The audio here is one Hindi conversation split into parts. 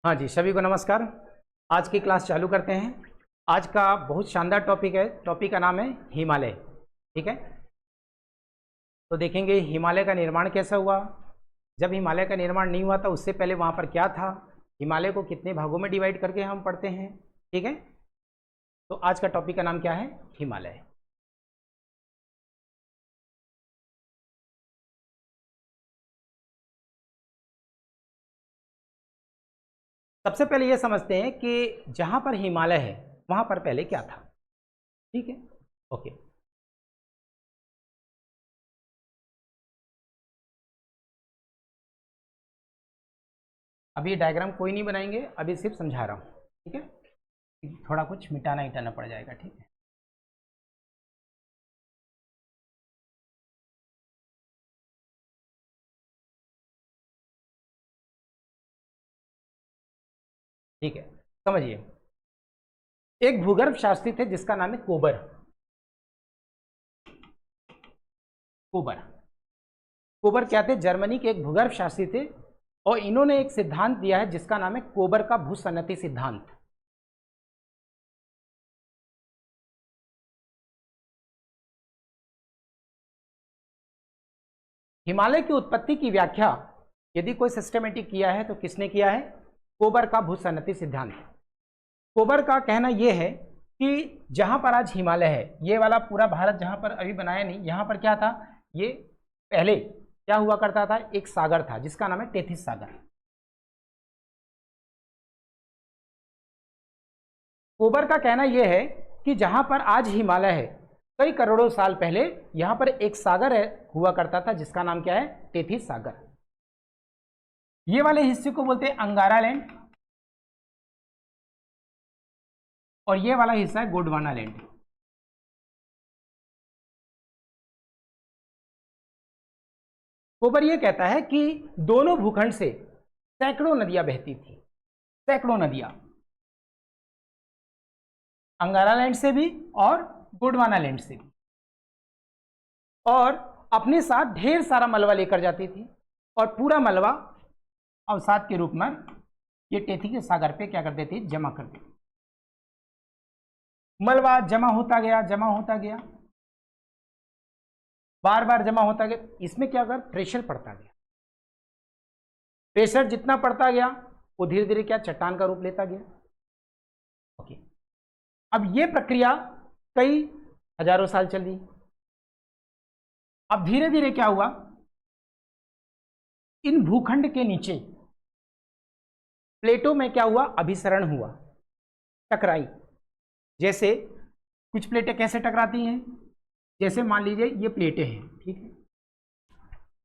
हाँ जी, सभी को नमस्कार। आज की क्लास चालू करते हैं। आज का बहुत शानदार टॉपिक है। टॉपिक का नाम है हिमालय। ठीक है, तो देखेंगे हिमालय का निर्माण कैसा हुआ, जब हिमालय का निर्माण नहीं हुआ था उससे पहले वहाँ पर क्या था, हिमालय को कितने भागों में डिवाइड करके हम पढ़ते हैं। ठीक है, तो आज का टॉपिक का नाम क्या है, हिमालय। सबसे पहले ये समझते हैं कि जहाँ पर हिमालय है वहाँ पर पहले क्या था। ठीक है, ओके। अभी डायग्राम कोई नहीं बनाएंगे, अभी सिर्फ समझा रहा हूँ। ठीक है, थोड़ा कुछ मिटाना इटाना पड़ जाएगा। ठीक है, ठीक है, समझिए। एक भूगर्भ शास्त्री थे जिसका नाम है कोबर। कोबर कोबर क्या थे, जर्मनी के एक भूगर्भ शास्त्री थे और इन्होंने एक सिद्धांत दिया है जिसका नाम है कोबर का भूसन्नति सिद्धांत। हिमालय की उत्पत्ति की व्याख्या यदि कोई सिस्टमेटिक किया है तो किसने किया है, कोबर का भूसन्नति सिद्धांत। कोबर का कहना यह है कि जहां पर आज हिमालय है, ये वाला पूरा भारत जहां पर अभी बनाया नहीं, यहां पर क्या था, ये पहले क्या हुआ करता था, एक सागर था जिसका नाम है टेथिस सागर। कोबर का कहना यह है कि जहां पर आज हिमालय है, कई करोड़ों साल पहले यहां पर एक सागर हुआ करता था जिसका नाम क्या है, टेथिस सागर। ये वाले हिस्से को बोलते हैं अंगारा लैंड और ये वाला हिस्सा है गोंडवाना लैंड। कोबर यह कहता है कि दोनों भूखंड से सैकड़ों नदियां बहती थी, सैकड़ों नदियां, अंगारा लैंड से भी और गोंडवाना लैंड से भी, और अपने साथ ढेर सारा मलबा लेकर जाती थी और पूरा मलबा अवसाद के रूप में ये टेथी के सागर पे क्या कर देती, जमा कर देती। मलबा जमा होता गया, जमा होता गया, बार बार जमा होता गया। इसमें क्या कर, प्रेशर पड़ता गया। प्रेशर जितना पड़ता गया वो धीरे धीरे क्या, चट्टान का रूप लेता गया। ओके, अब ये प्रक्रिया कई हजारों साल चली। अब धीरे धीरे क्या हुआ, इन भूखंड के नीचे प्लेटों में क्या हुआ, अभिसरण हुआ, टकराई। जैसे कुछ प्लेटें कैसे टकराती हैं, जैसे मान लीजिए ये प्लेटें हैं, ठीक है,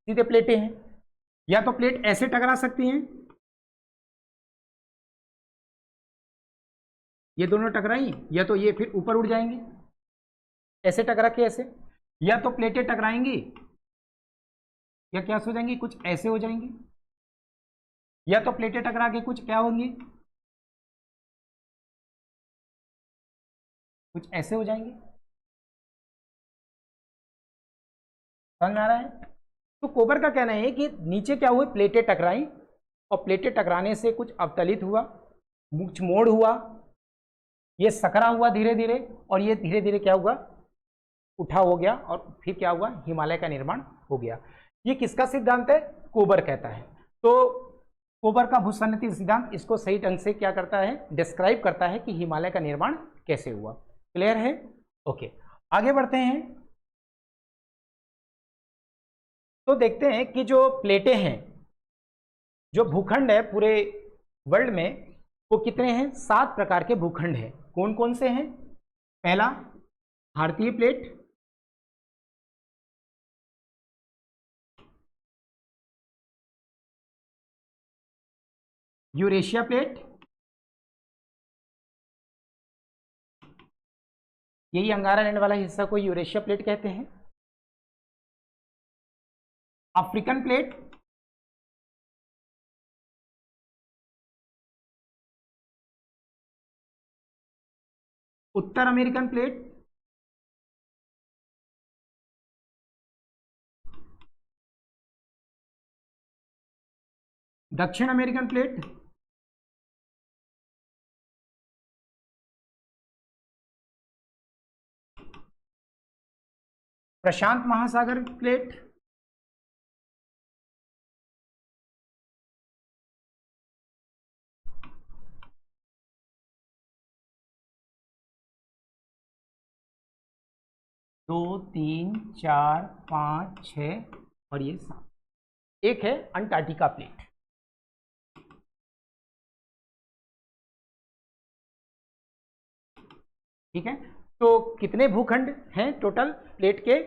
सीधे प्लेटें हैं, या तो प्लेट ऐसे टकरा सकती हैं, ये दोनों टकराई, या तो ये फिर ऊपर उड़ जाएंगे, ऐसे टकरा के ऐसे, या तो प्लेटें टकराएंगी या क्या हो जाएंगी, कुछ ऐसे हो जाएंगी, या तो प्लेटें टकरा के कुछ क्या होंगी, कुछ ऐसे हो जाएंगे। समझ में आ रहा है। तो कोबर का कहना है कि नीचे क्या हुए, प्लेटें टकराई और प्लेटें टकराने से कुछ अवतलित हुआ, कुछ मोड़ हुआ, ये सकरा हुआ धीरे धीरे, और ये धीरे धीरे क्या हुआ, उठा हो गया, और फिर क्या हुआ, हिमालय का निर्माण हो गया। ये किसका सिद्धांत है, कोबर कहता है। तो कोबर का भूसन्नति सिद्धांत इसको सही ढंग से क्या करता है, डिस्क्राइब करता है कि हिमालय का निर्माण कैसे हुआ। क्लियर है, ओके। आगे बढ़ते हैं तो देखते हैं कि जो प्लेटें हैं, जो भूखंड है पूरे वर्ल्ड में, वो कितने हैं, 7 प्रकार के भूखंड हैं। कौन कौन से हैं, पहला भारतीय प्लेट, यूरेशिया प्लेट, यही अंगारा लैंड वाला हिस्सा को यूरेशिया प्लेट कहते हैं, अफ्रीकन प्लेट, उत्तर अमेरिकन प्लेट, दक्षिण अमेरिकन प्लेट, प्रशांत महासागर प्लेट, दो, तीन, चार, पाँच, छः और ये 7। एक है अंटार्कटिका प्लेट। ठीक है, तो कितने भूखंड हैं टोटल प्लेट के?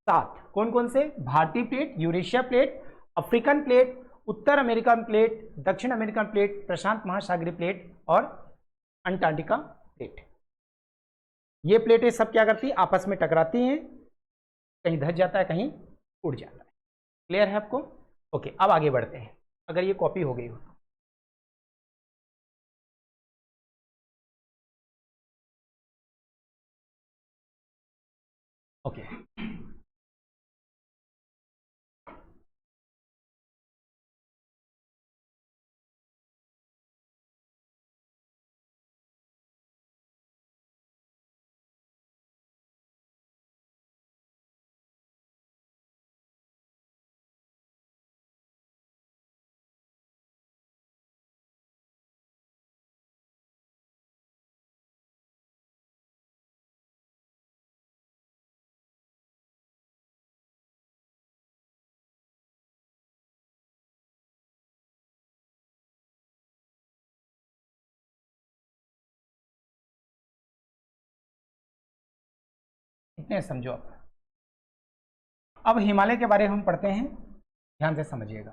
7। कौन कौन से? भारतीय plate, Eurasia plate, African plate, उत्तर अमेरिकन प्लेट, दक्षिण अमेरिकन प्लेट, प्रशांत महासागरीय प्लेट और अंटार्कटिका प्लेट। ये प्लेटें सब क्या करती हैं? आपस में टकराती हैं, कहीं धंस जाता है, कहीं उड़ जाता है। क्लियर है आपको? ओके, अब आगे बढ़ते हैं, अगर ये कॉपी हो गई हो। ओके, इतने समझो आप। अब हिमालय के बारे में हम पढ़ते हैं, ध्यान से समझिएगा।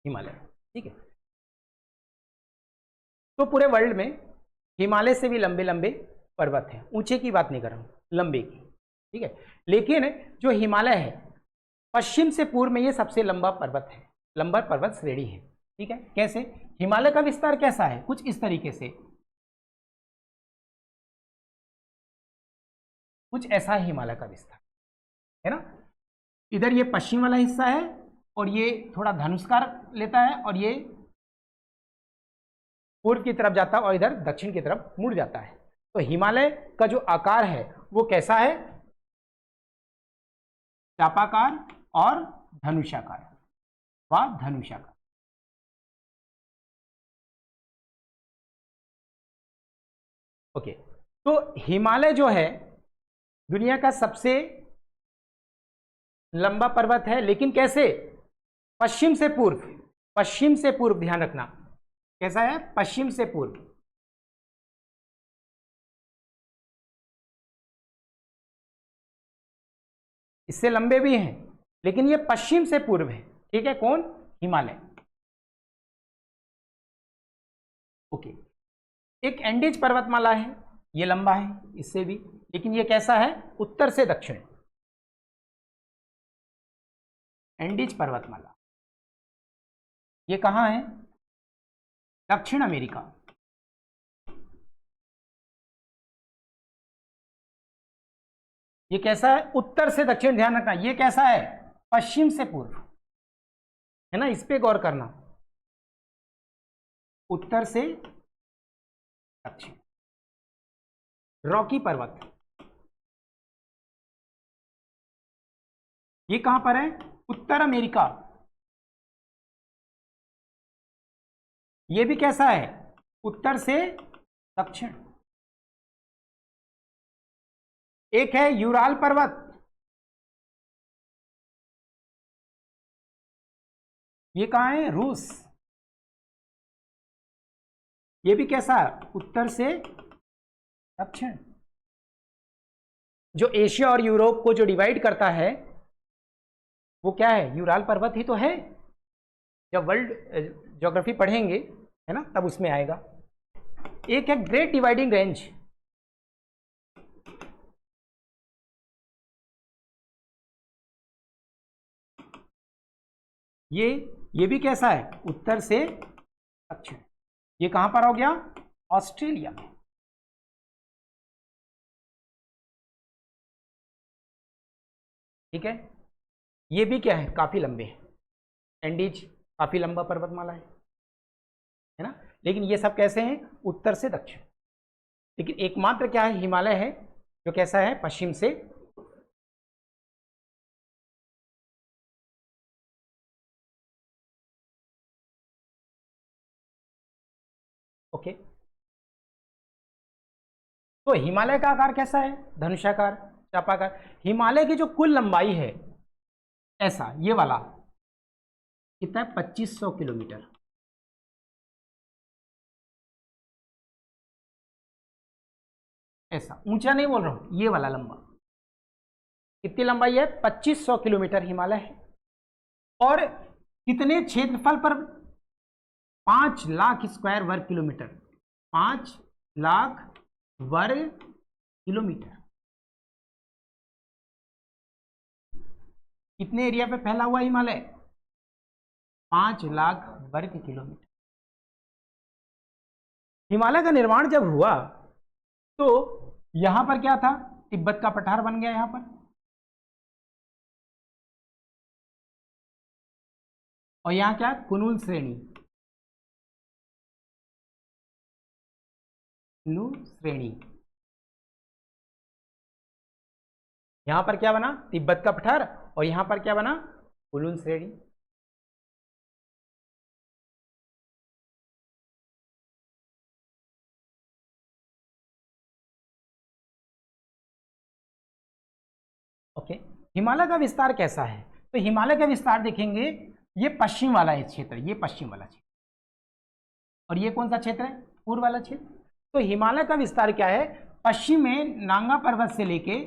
हिमालय, ठीक है, तो पूरे वर्ल्ड में हिमालय से भी लंबे लंबे पर्वत हैं। ऊंचे की बात नहीं कर रहा हूं, लंबे की। ठीक है, लेकिन जो हिमालय है, पश्चिम से पूर्व में ये सबसे लंबा पर्वत है, लंबा पर्वत श्रेणी है। ठीक है, कैसे? हिमालय का विस्तार कैसा है? कुछ इस तरीके से, कुछ ऐसा है हिमालय का विस्तार, है ना। इधर ये पश्चिम वाला हिस्सा है और ये थोड़ा धनुष्कार लेता है और ये पूर्व की तरफ जाता है और इधर दक्षिण की तरफ मुड़ जाता है। तो हिमालय का जो आकार है वो कैसा है? चापाकार और धनुषाकार, व धनुषाकार। ओके, तो हिमालय जो है दुनिया का सबसे लंबा पर्वत है, लेकिन कैसे? पश्चिम से पूर्व, पश्चिम से पूर्व, ध्यान रखना कैसा है? पश्चिम से पूर्व। इससे लंबे भी हैं, लेकिन ये पश्चिम से पूर्व है। ठीक है, कौन? हिमालय। ओके, एक एंडीज पर्वतमाला है, ये लंबा है इससे भी, लेकिन ये कैसा है? उत्तर से दक्षिण। एंडीज पर्वतमाला ये कहां है? दक्षिण अमेरिका। ये कैसा है? उत्तर से दक्षिण। ध्यान रखना, ये कैसा है? पश्चिम से पूर्व, है ना, इस पे गौर करना। उत्तर से दक्षिण। रॉकी पर्वत ये कहां पर है? उत्तर अमेरिका। ये भी कैसा है? उत्तर से दक्षिण। एक है यूराल पर्वत, ये कहां है? रूस। ये भी कैसा है? उत्तर से दक्षिण। जो एशिया और यूरोप को जो डिवाइड करता है वो क्या है? यूराल पर्वत ही तो है। जब वर्ल्ड ज्योग्राफी पढ़ेंगे, है ना, तब उसमें आएगा। एक है ग्रेट डिवाइडिंग रेंज, ये भी कैसा है? उत्तर से दक्षिण। ये कहां पर हो गया? ऑस्ट्रेलिया में। ठीक है, ये भी क्या है? काफी लंबे हैं। एंडीज काफी लंबा पर्वतमाला है ना, लेकिन ये सब कैसे हैं? उत्तर से दक्षिण। लेकिन एकमात्र क्या है? हिमालय है जो कैसा है? पश्चिम से ओके, तो हिमालय का आकार कैसा है? धनुषाकार, चापाकार। हिमालय की जो कुल लंबाई है, ऐसा ये वाला कितना है? 2500 किलोमीटर। ऐसा ऊंचा नहीं बोल रहा हूं, ये वाला लंबा। कितनी लंबाई है? 2500 किलोमीटर हिमालय है। और कितने क्षेत्रफल पर? 5 लाख स्क्वायर वर्ग किलोमीटर। 5 लाख वर्ग किलोमीटर। कितने एरिया पे फैला हुआ हिमालय? 5 लाख वर्ग किलोमीटर। हिमालय का निर्माण जब हुआ तो यहां पर क्या था? तिब्बत का पठार बन गया यहां पर। और यहां क्या? कुनलुन श्रेणी। कुनलुन श्रेणी। यहां पर क्या बना? तिब्बत का पठार। और यहां पर क्या बना? कुनलुन श्रेणी। ओके, हिमालय का विस्तार कैसा है? तो हिमालय का विस्तार देखेंगे, ये पश्चिम वाला है क्षेत्र, ये पश्चिम वाला क्षेत्र, और ये कौन सा क्षेत्र है? पूर्व वाला क्षेत्र। तो हिमालय का विस्तार क्या है? पश्चिम में नांगा पर्वत से लेके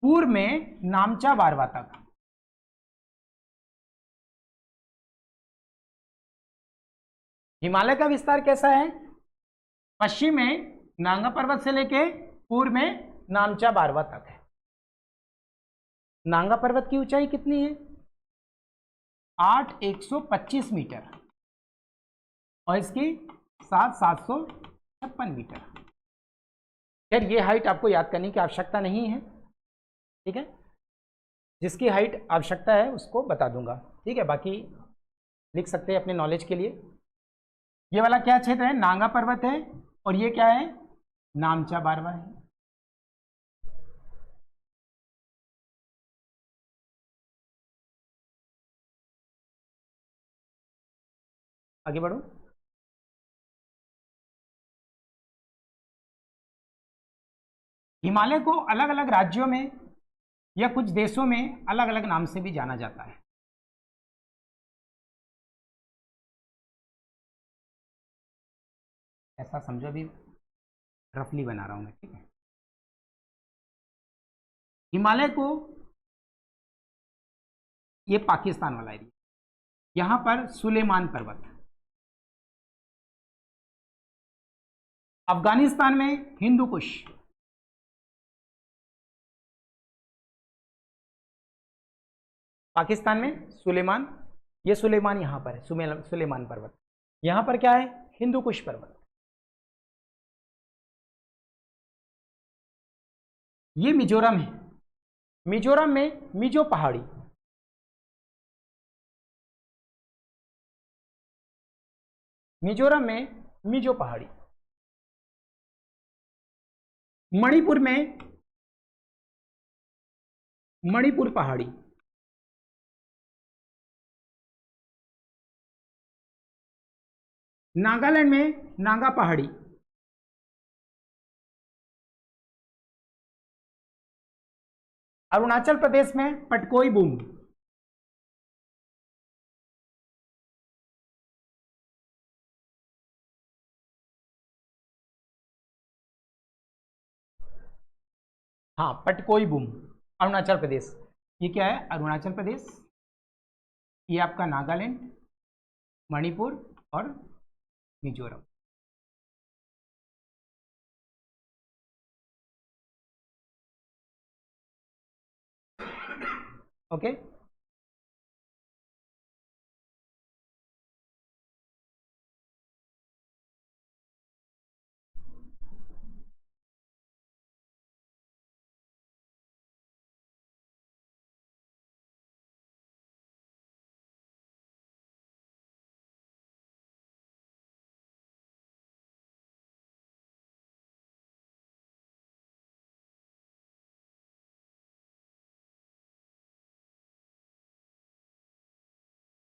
पूर्व में नामचा बारवा तक। हिमालय का विस्तार कैसा है? पश्चिम में नांगा पर्वत से लेके पूर्व में नामचा बारवा तक है। नांगा पर्वत की ऊंचाई कितनी है? 8125 मीटर, और इसकी 756 मीटर। यार ये हाइट आपको याद करने की आवश्यकता नहीं है, ठीक है? जिसकी हाइट आवश्यकता है उसको बता दूंगा, ठीक है? बाकी लिख सकते हैं अपने नॉलेज के लिए। ये वाला क्या क्षेत्र है? नांगा पर्वत है। और ये क्या है? नामचा बारवा है। आगे बढ़ो। हिमालय को अलग अलग राज्यों में या कुछ देशों में अलग अलग नाम से भी जाना जाता है। ऐसा समझो, अभी रफली बना रहा हूं मैं, ठीक है? हिमालय को, ये पाकिस्तान वाला एरिया, यहां पर सुलेमान पर्वत। अफगानिस्तान में हिंदू कुश। पाकिस्तान में सुलेमान, ये सुलेमान यहां पर है, सुलेमान पर्वत। यहां पर क्या है? हिंदू कुश पर्वत। ये मिजोरम है। मिजोरम में मिजो पहाड़ी। मिजोरम में मिजो पहाड़ी। मणिपुर में मणिपुर पहाड़ी। नागालैंड में नागा पहाड़ी। अरुणाचल प्रदेश में पटकोई बूम। हाँ, पटकोई बूम, अरुणाचल प्रदेश। ये क्या है? अरुणाचल प्रदेश। ये आपका नागालैंड, मणिपुर और मिजोरम। ओके,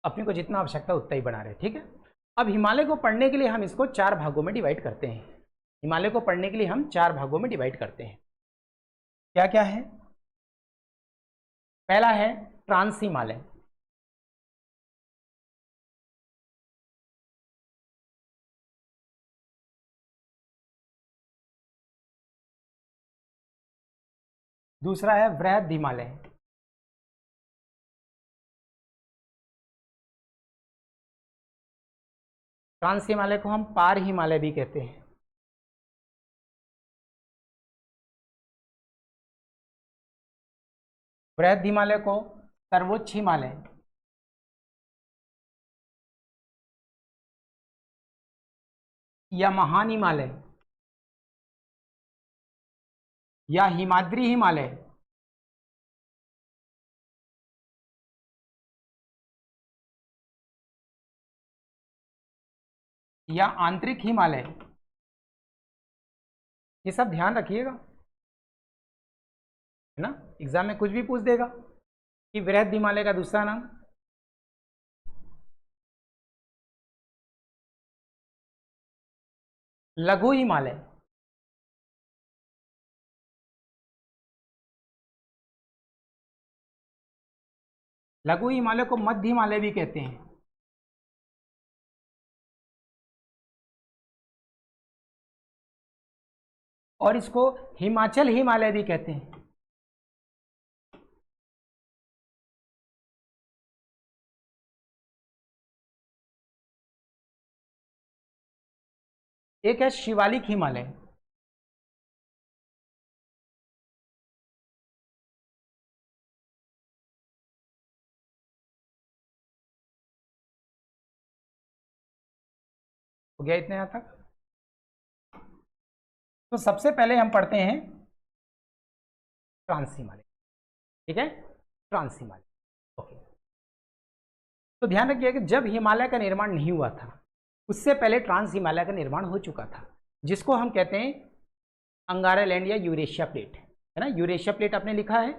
अपने को जितना आवश्यकता उतना ही बना रहे, ठीक है? अब हिमालय को पढ़ने के लिए हम इसको 4 भागों में डिवाइड करते हैं। हिमालय को पढ़ने के लिए हम 4 भागों में डिवाइड करते हैं। क्या क्या है? पहला है ट्रांस हिमालय, दूसरा है वृहद हिमालय, ट्रांस हिमालय को हम पार हिमालय भी कहते हैं। वृहद हिमालय को सर्वोच्च हिमालय, या महान हिमालय, या हिमाद्री हिमालय, या आंतरिक हिमालय, ये सब ध्यान रखिएगा, है ना। एग्जाम में कुछ भी पूछ देगा कि वृहद हिमालय का दूसरा नाम, लघु हिमालय, लघु हिमालय को मध्य हिमालय भी कहते हैं, और इसको हिमाचल हिमालय भी कहते हैं। एक है शिवालिक हिमालय, हो गया इतने यहां तक। तो सबसे पहले हम पढ़ते हैं ट्रांस हिमालय, ठीक है, ट्रांस हिमालय। ओके, तो ध्यान रखिए कि जब हिमालय का निर्माण नहीं हुआ था उससे पहले ट्रांस हिमालय का निर्माण हो चुका था, जिसको हम कहते हैं अंगारालैंड या यूरेशिया प्लेट, है ना। यूरेशिया प्लेट आपने लिखा है।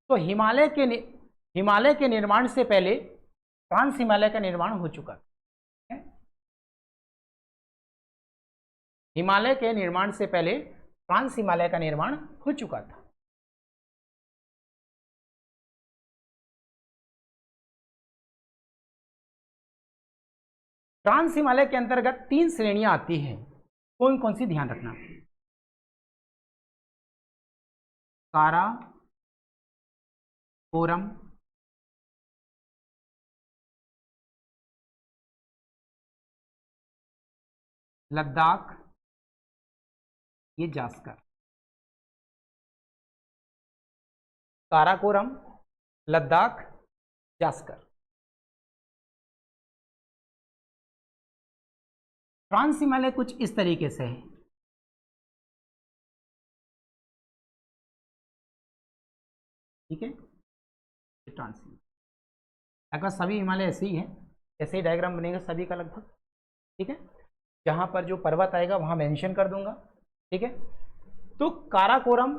तो हिमालय के निर्माण से पहले ट्रांस हिमालय का निर्माण हो चुका था। हिमालय के निर्माण से पहले ट्रांस हिमालय का निर्माण हो चुका था। ट्रांस हिमालय के अंतर्गत 3 श्रेणियां आती हैं। कौन कौन सी, ध्यान रखना। कारा कोरम, लद्दाख, ये जास्कर। काराकोरम, लद्दाख, जास्कर। ट्रांस हिमालय कुछ इस तरीके से है, ठीक है। ट्रांस हिमालय अगर सभी हिमालय ऐसे ही है, ऐसे ही डायग्राम बनेगा सभी का लगभग, ठीक है। जहां पर जो पर्वत आएगा वहां मेंशन कर दूंगा, ठीक है। तो काराकोरम,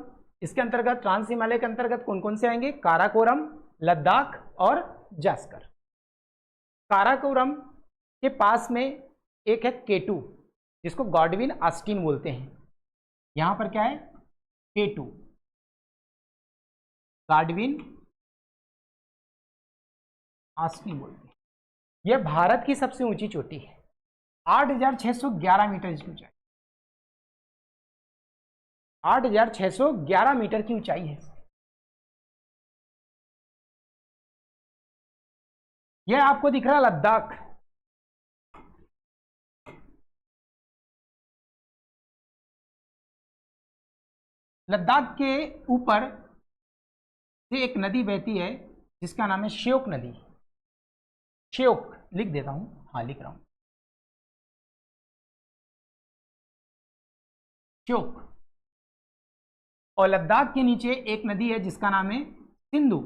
इसके अंतर्गत ट्रांस हिमालय के अंतर्गत कौन कौन से आएंगे? काराकोरम, लद्दाख और जास्कर। काराकोरम के पास में एक है केटू, जिसको गॉडविन ऑस्टिन बोलते हैं। यहां पर क्या है? केटू, गॉडविन ऑस्टिन बोलते हैं। यह भारत की सबसे ऊंची चोटी है, 8,611 मीटर इसकी ऊंचाई, 8,611 मीटर की ऊंचाई है। यह आपको दिख रहा है लद्दाख, लद्दाख के ऊपर से एक नदी बहती है जिसका नाम है श्योक नदी। श्योक लिख देता हूं, हाँ लिख रहा हूं, श्योक। और लद्दाख के नीचे एक नदी है जिसका नाम है सिंधु।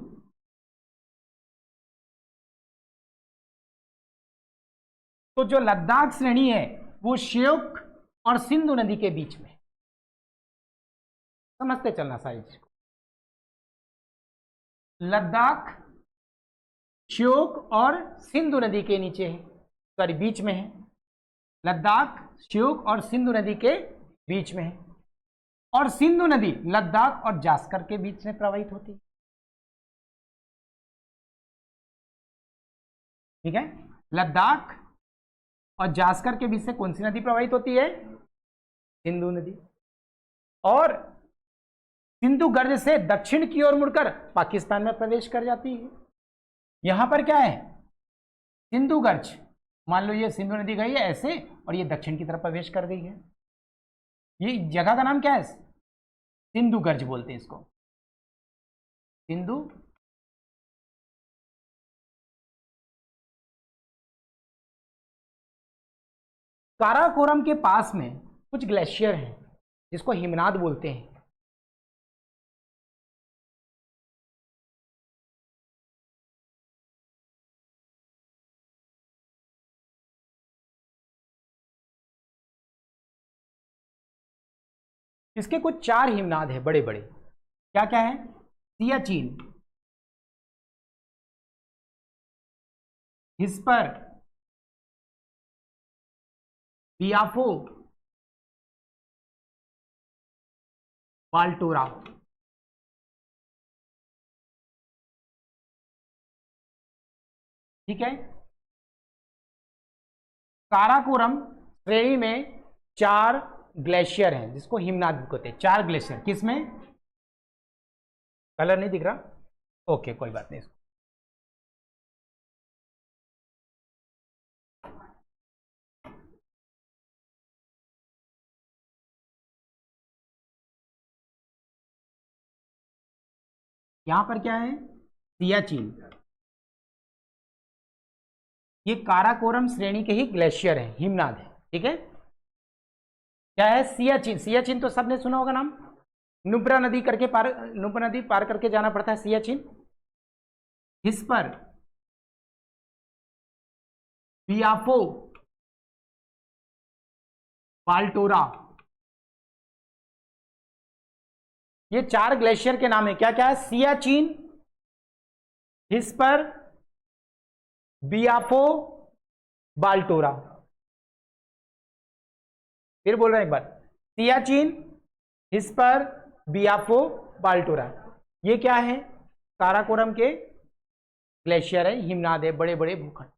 तो जो लद्दाख श्रेणी है वो श्योक और सिंधु नदी के बीच में, समझते चलना सारी चीज को। लद्दाख श्योक और सिंधु नदी के नीचे है, सॉरी बीच में है, लद्दाख श्योक और सिंधु नदी के बीच में है, और सिंधु नदी लद्दाख और जास्कर के बीच में प्रवाहित होती है। ठीक है, लद्दाख और जास्कर के बीच से कौन सी नदी प्रवाहित होती है? सिंधु नदी। और सिंधु गर्ज से दक्षिण की ओर मुड़कर पाकिस्तान में प्रवेश कर जाती है। यहां पर क्या है? सिंधु गर्ज, मान लो ये सिंधु नदी गई है ऐसे और ये दक्षिण की तरफ प्रवेश कर गई है। ये जगह का नाम क्या है? सिंधु गर्ज बोलते हैं इसको, सिंधु। काराकोरम के पास में कुछ ग्लेशियर हैं जिसको हिमनाद बोलते हैं। इसके कुछ 4 हिमनाद हैं बड़े बड़े। क्या क्या है? सियाचिन, हिस्पर, पियाफो, बाल्टोरा। ठीक है, काराकोरम श्रेणी में 4 ग्लेशियर हैं जिसको हिमनाद कहते हैं। 4 ग्लेशियर किसमें? कलर नहीं दिख रहा, ओके कोई बात नहीं। यहां पर क्या है? सियाचिन। ये काराकोरम श्रेणी के ही ग्लेशियर हैं, हिमनाद है। ठीक है, क्या है? सियाचिन। सियाचिन तो सबने सुना होगा नाम, नुब्रा नदी करके नुब्रा नदी पार करके जाना पड़ता है सियाचिन। हिस्पर, पियाफो, बाल्टोरा, ये 4 ग्लेशियर के नाम है। क्या क्या है? सियाचिन, हिस्पर, बियाफो, बाल्टोरा। फिर बोल रहे हैं एक बार, सियाचिन, हिस्पर, बियाफो, बाल्टोरा। ये क्या है? काराकोरम के ग्लेशियर है, हिमनाद है, बड़े बड़े भूखंड।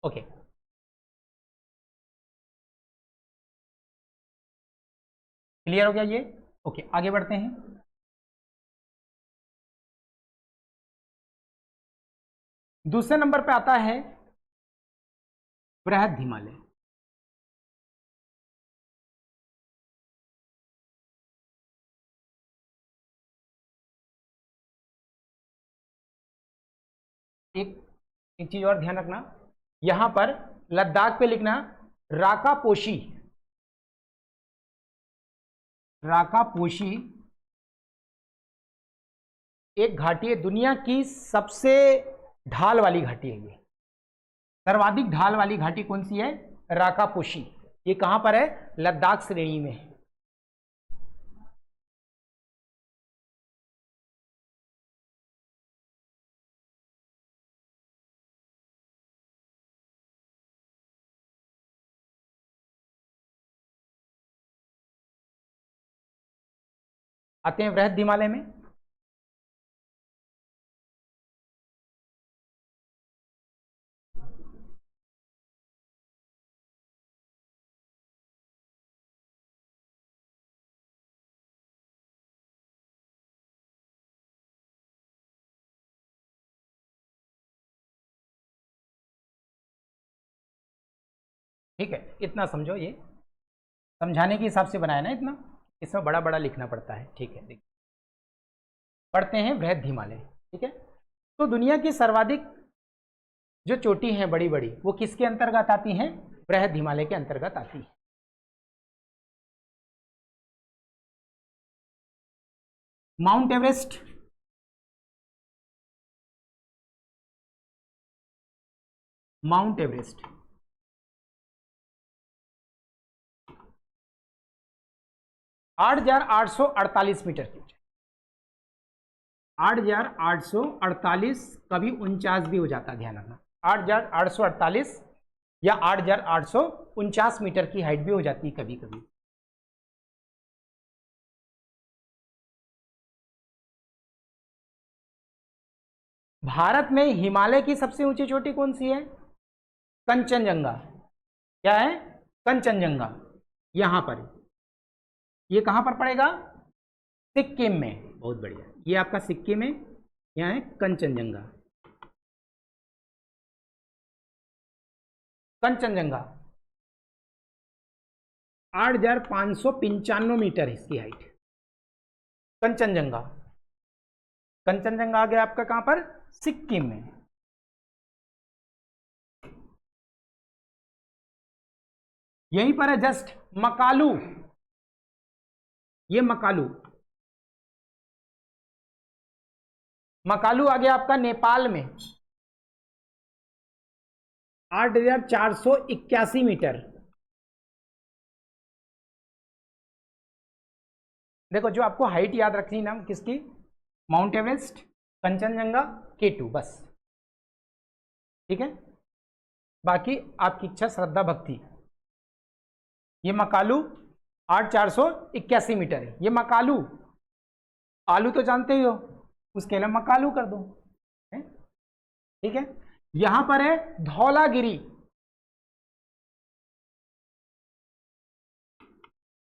ओके, क्लियर हो गया ये? ओके, आगे बढ़ते हैं। दूसरे नंबर पे आता है बृहद हिमालय। एक चीज और ध्यान रखना, यहां पर लद्दाख पे लिखना राकापोशी। राकापोशी एक घाटी है, दुनिया की सबसे ढाल वाली घाटी है। ये सर्वाधिक ढाल वाली घाटी कौन सी है? राकापोशी। ये कहां पर है? लद्दाख श्रेणी में है। आते हैं बृहद हिमालय में। ठीक है, इतना समझो, ये समझाने के हिसाब से बनाया ना, इतना इसमें बड़ा बड़ा लिखना पड़ता है। ठीक है, देखिए पढ़ते हैं बृहद हिमालय। ठीक है, तो दुनिया की सर्वाधिक जो चोटी हैं बड़ी बड़ी, वो किसके अंतर्गत आती हैं? बृहद हिमालय के अंतर्गत आती है। Mount Everest, Mount Everest, 8,848 metre की ऊंचाई, 8,848, कभी 49 भी हो जाता है, ध्यान रखना। 8,848 या 8,849 मीटर की हाइट भी हो जाती है कभी कभी। भारत में हिमालय की सबसे ऊंची चोटी कौन सी है? कंचनजंगा। क्या है? कंचनजंगा। यहां पर, ये कहां पर पड़ेगा? सिक्किम में। बहुत बढ़िया, ये आपका सिक्किम है, यहाँ है कंचनजंगा। कंचनजंगा 8,595 मीटर इसकी हाइट। कंचनजंगा, कंचनजंगा आ गया आपका कहां पर? सिक्किम में। यहीं पर है जस्ट मकालू, ये मकालू, मकालू आ गया आपका नेपाल में, 8,481 मीटर। देखो, जो आपको हाइट याद रखनी ना किसकी, माउंट एवरेस्ट, कंचनजंगा, K2, बस। ठीक है, बाकी आपकी इच्छा, श्रद्धा, भक्ति। ये मकालू 8,481 मीटर है, ये मकालू। आलू तो जानते ही हो, उसके लिए मकालू कर दो। ठीक है, यहां पर है धौलागिरी,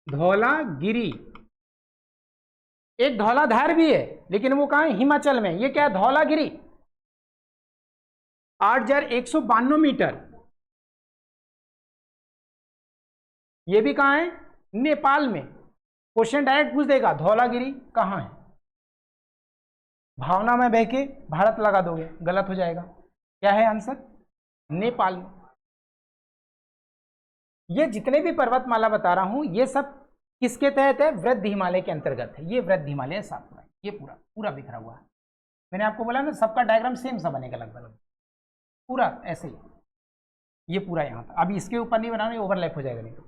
धौलागिरी। एक धौलाधार भी है, लेकिन वो कहां है? हिमाचल में। ये क्या है? धौलागिरी, 8,192 मीटर। ये भी कहां है? नेपाल में। क्वेश्चन डायरेक्ट पूछ देगा, धौलागिरी कहां है? भावना में बह के भारत लगा दोगे, गलत हो जाएगा। क्या है आंसर? नेपाल में। ये जितने भी पर्वतमाला बता रहा हूं, ये सब किसके तहत है? वृद्ध हिमालय के अंतर्गत है। ये वृद्ध हिमालय साफ हुआ है, ये पूरा पूरा बिखरा हुआ है। मैंने आपको बोला ना, सबका डायग्राम सेम सा बनेगा लगभग, पूरा ऐसे ही। ये पूरा यहां था, अब इसके ऊपर नहीं बनाना, ओवरलैप हो जाएगा नहीं तो।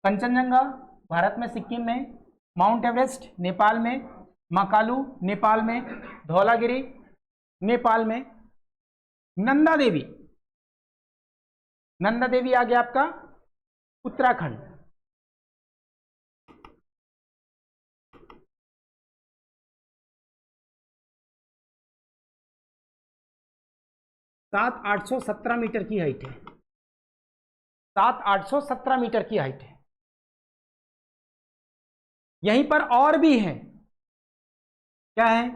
कंचनजंगा भारत में सिक्किम में, माउंट एवरेस्ट नेपाल में, मकालू नेपाल में, धौलागिरी नेपाल में, नंदा देवी, नंदा देवी आ गया आपका उत्तराखंड। सात 817 मीटर की हाइट है, 7,817 मीटर की हाइट है। यहीं पर और भी हैं, क्या है?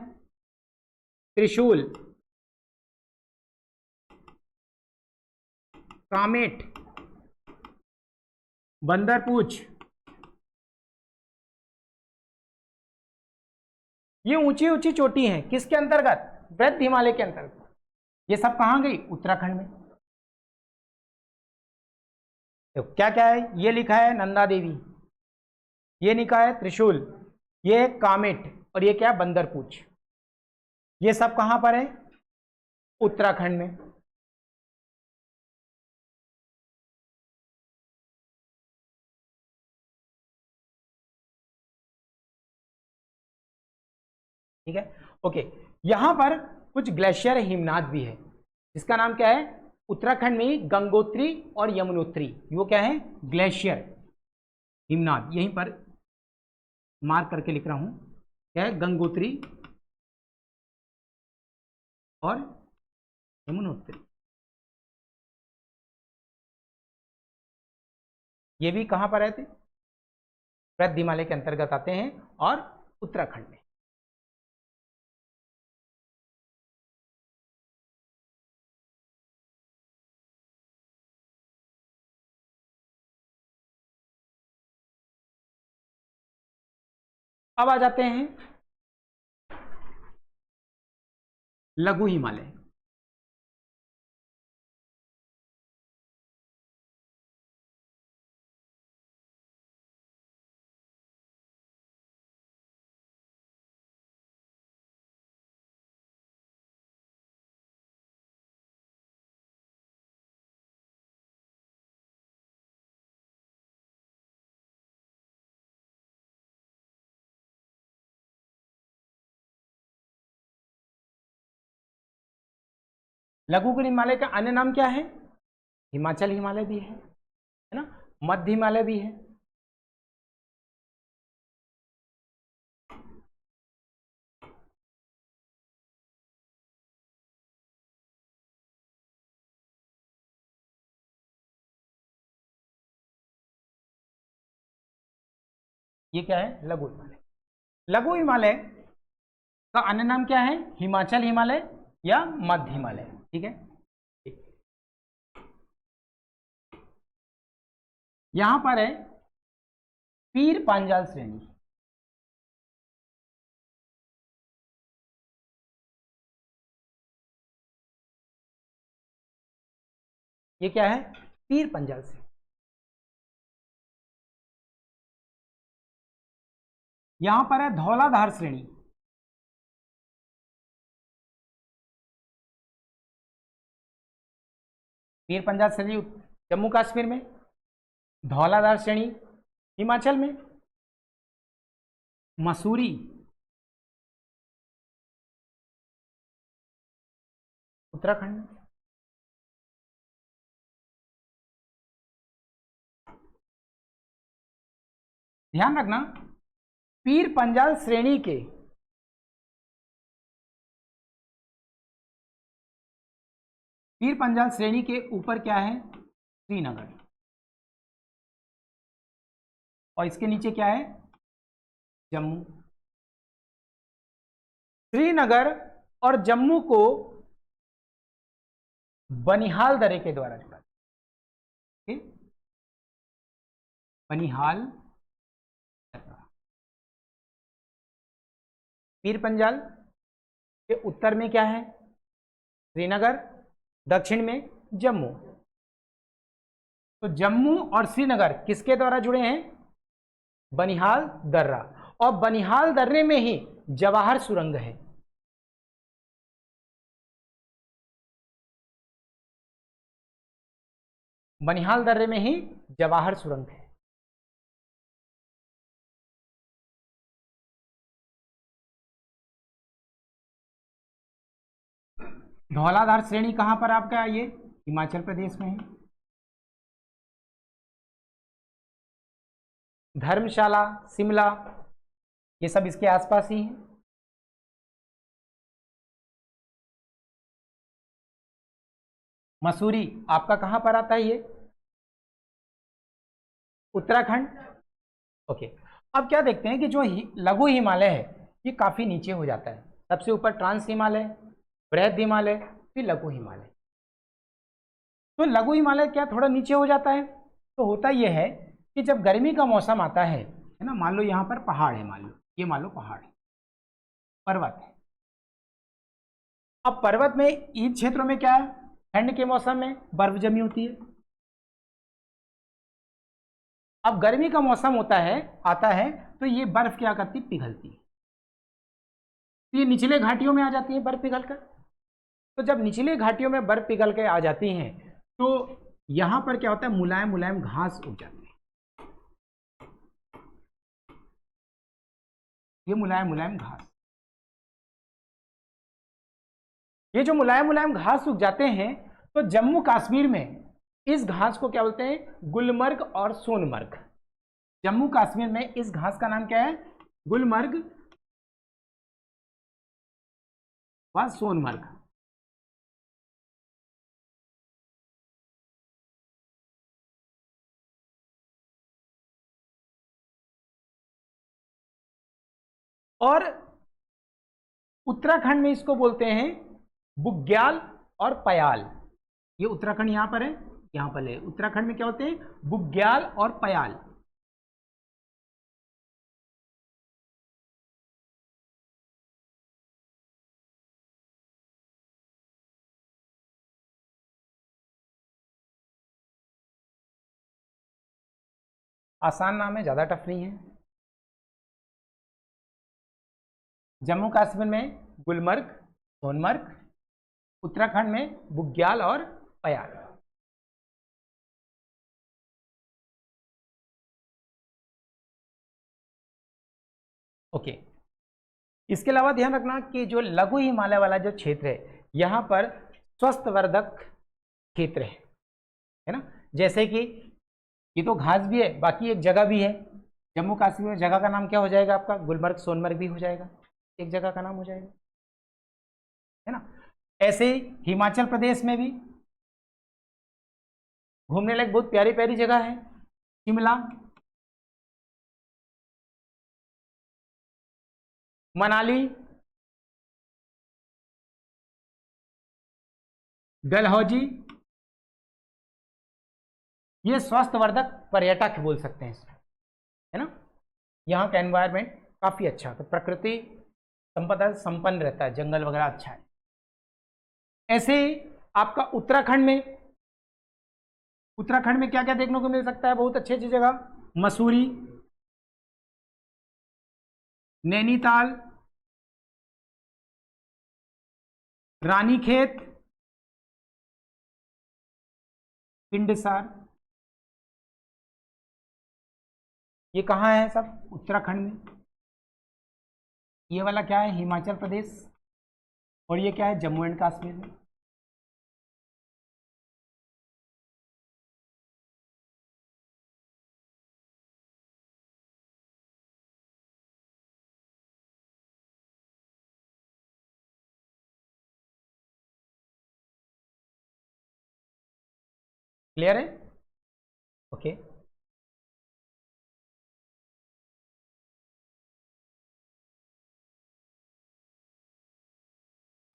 त्रिशूल, कामेट, बंदरपूछ। ये ऊंची ऊंची चोटी हैं, किसके अंतर्गत? वृद्ध हिमालय के अंतर्गत। ये सब कहां गई? उत्तराखंड में। तो क्या क्या है? ये लिखा है नंदा देवी, ये लिखा है त्रिशूल, ये है कामेट, और ये क्या है? बंदरपूछ। ये सब कहां पर है? उत्तराखंड में। ठीक है, ओके। यहां पर कुछ ग्लेशियर हिमनाद भी है, इसका नाम क्या है? उत्तराखंड में गंगोत्री और यमुनोत्री, वो क्या है? ग्लेशियर हिमनाद। यहीं पर मार्क करके लिख रहा हूं, क्या है? गंगोत्री और यमुनोत्री। ये भी कहां पर रहते? वृद्ध हिमालय के अंतर्गत आते हैं, और उत्तराखंड में। अब आ जाते हैं लघु हिमालय। लघु हिमालय का अन्य नाम क्या है? हिमाचल हिमालय भी है ना, मध्य हिमालय भी है। ये क्या है? लघु हिमालय। लघु हिमालय का अन्य नाम क्या है? हिमाचल हिमालय या मध्य हिमालय। ठीक है, यहां पर है पीर पांजाल श्रेणी। ये क्या है? पीर पंजाल श्रेणी। यहां पर है धौलाधार श्रेणी। पीर पंजाल श्रेणी जम्मू कश्मीर में, धौलाधार श्रेणी हिमाचल में, मसूरी उत्तराखंड में। ध्यान रखना, पीर पंजाल श्रेणी के पीर पंजाल श्रेणी के ऊपर क्या है? श्रीनगर। और इसके नीचे क्या है? जम्मू। श्रीनगर और जम्मू को बनिहाल दर्रे के द्वारा जोड़ा। बनिहाल दर्रा। पीर पंजाल के उत्तर में क्या है? श्रीनगर, दक्षिण में जम्मू। तो जम्मू और श्रीनगर किसके द्वारा जुड़े हैं? बनिहाल दर्रा। और बनिहाल दर्रे में ही जवाहर सुरंग है। बनिहाल दर्रे में ही जवाहर सुरंग है। धौलाधार श्रेणी कहां पर आपका? ये हिमाचल प्रदेश में है। धर्मशाला, शिमला, ये सब इसके आसपास ही हैं। मसूरी आपका कहां पर आता है? ये उत्तराखंड। ओके, अब क्या देखते हैं कि जो लघु हिमालय है ये काफी नीचे हो जाता है। सबसे ऊपर ट्रांस हिमालय, बृहद हिमालय, फिर लघु हिमालय। तो लघु हिमालय क्या थोड़ा नीचे हो जाता है? तो होता यह है कि जब गर्मी का मौसम आता है ना, मान लो यहाँ पर पहाड़ है, मान लो पहाड़ है, पर्वत है। अब पर्वत में इन क्षेत्रों में क्या है? ठंड के मौसम में बर्फ जमी होती है। अब गर्मी का मौसम आता है तो ये बर्फ क्या करती? पिघलती है। तो ये निचले घाटियों में आ जाती है बर्फ पिघलकर। तो जब निचले घाटियों में बर्फ पिघल के आ जाती हैं तो यहां पर क्या होता है? मुलायम मुलायम घास उग जाती है। ये मुलायम मुलायम घास, ये जो मुलायम मुलायम घास उग जाते हैं, तो जम्मू कश्मीर में इस घास को क्या बोलते हैं? गुलमर्ग और सोनमर्ग। जम्मू कश्मीर में इस घास का नाम क्या है? गुलमर्ग व सोनमर्ग। और उत्तराखंड में इसको बोलते हैं बुग्याल और पयाल। ये उत्तराखंड यहां पर है, यहां पर है। उत्तराखंड में क्या होते हैं? बुग्याल और पयाल। आसान नाम है, ज्यादा टफ नहीं है। जम्मू कश्मीर में गुलमर्ग, सोनमर्ग, उत्तराखंड में बुग्याल और पयाल। ओके, इसके अलावा ध्यान रखना कि जो लघु हिमालय वाला जो क्षेत्र है, यहां पर स्वास्थ्यवर्धक क्षेत्र है ना। जैसे कि ये तो घास भी है, बाकी एक जगह भी है जम्मू कश्मीर में, जगह का नाम क्या हो जाएगा आपका, गुलमर्ग सोनमर्ग भी हो जाएगा, एक जगह का नाम हो जाएगा, है ना। ऐसे ही हिमाचल प्रदेश में भी घूमने लायक बहुत प्यारी प्यारी जगह है, शिमला, मनाली, डलहौजी, ये स्वास्थ्यवर्धक पर्यटक बोल सकते हैं इसमें, है ना। यहाँ का एनवायरनमेंट काफी अच्छा, तो प्रकृति संपदा संपन्न रहता है, जंगल वगैरह अच्छा है। ऐसे ही आपका उत्तराखंड में क्या क्या देखने को मिल सकता है, बहुत अच्छी अच्छी जगह, मसूरी, नैनीताल, रानीखेत, पिंडसार, ये कहाँ है सब, उत्तराखंड में। ये वाला क्या है, हिमाचल प्रदेश, और ये क्या है, जम्मू एंड कश्मीर में। क्लियर है, ओके।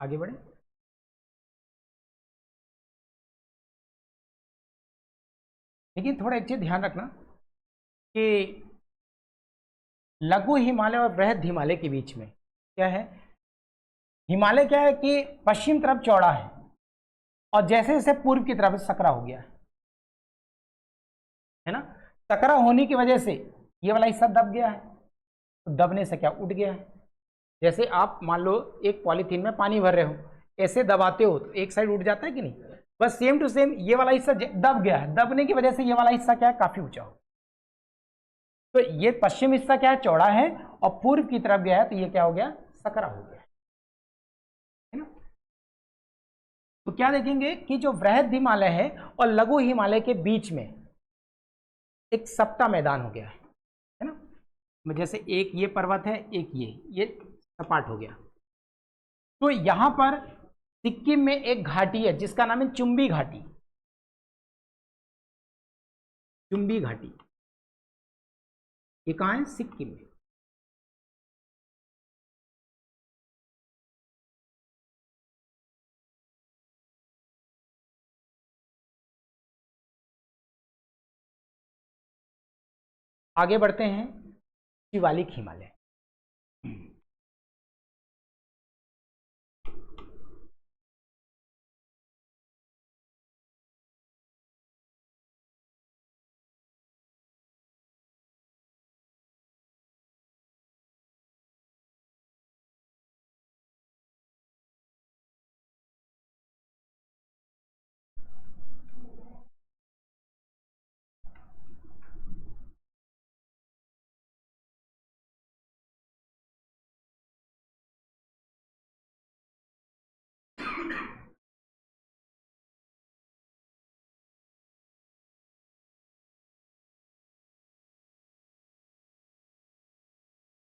आगे बढ़े। लेकिन थोड़ा एक चीज ध्यान रखना कि लघु हिमालय और बृहद हिमालय के बीच में क्या है, हिमालय क्या है कि पश्चिम तरफ चौड़ा है, और जैसे जैसे पूर्व की तरफ सकरा हो गया है ना। सकरा होने की वजह से ये वाला हिस्सा दब गया है, तो दबने से क्या उठ गया है। जैसे आप मान लो एक पॉलीथीन में पानी भर रहे हो, ऐसे दबाते हो तो एक साइड उठ जाता है कि नहीं, बस सेम टू सेम ये वाला हिस्सा दब गया है, दबने की वजह से ये वाला हिस्सा क्या है, काफी ऊंचा हो। तो ये पश्चिम हिस्सा क्या है, चौड़ा है, और पूर्व की तरफ गया है, तो ये क्या हो गया, सकरा हो गया, है ना। तो क्या देखेंगे कि जो वृहद हिमालय है और लघु हिमालय के बीच में एक सप्ता मैदान हो गया है ना। जैसे एक ये पर्वत है, एक ये सपाट हो गया। तो यहां पर सिक्किम में एक घाटी है जिसका नाम है चुंबी घाटी, चुंबी घाटी, ये कहां है, सिक्किम में। आगे बढ़ते हैं, शिवालिक हिमालय।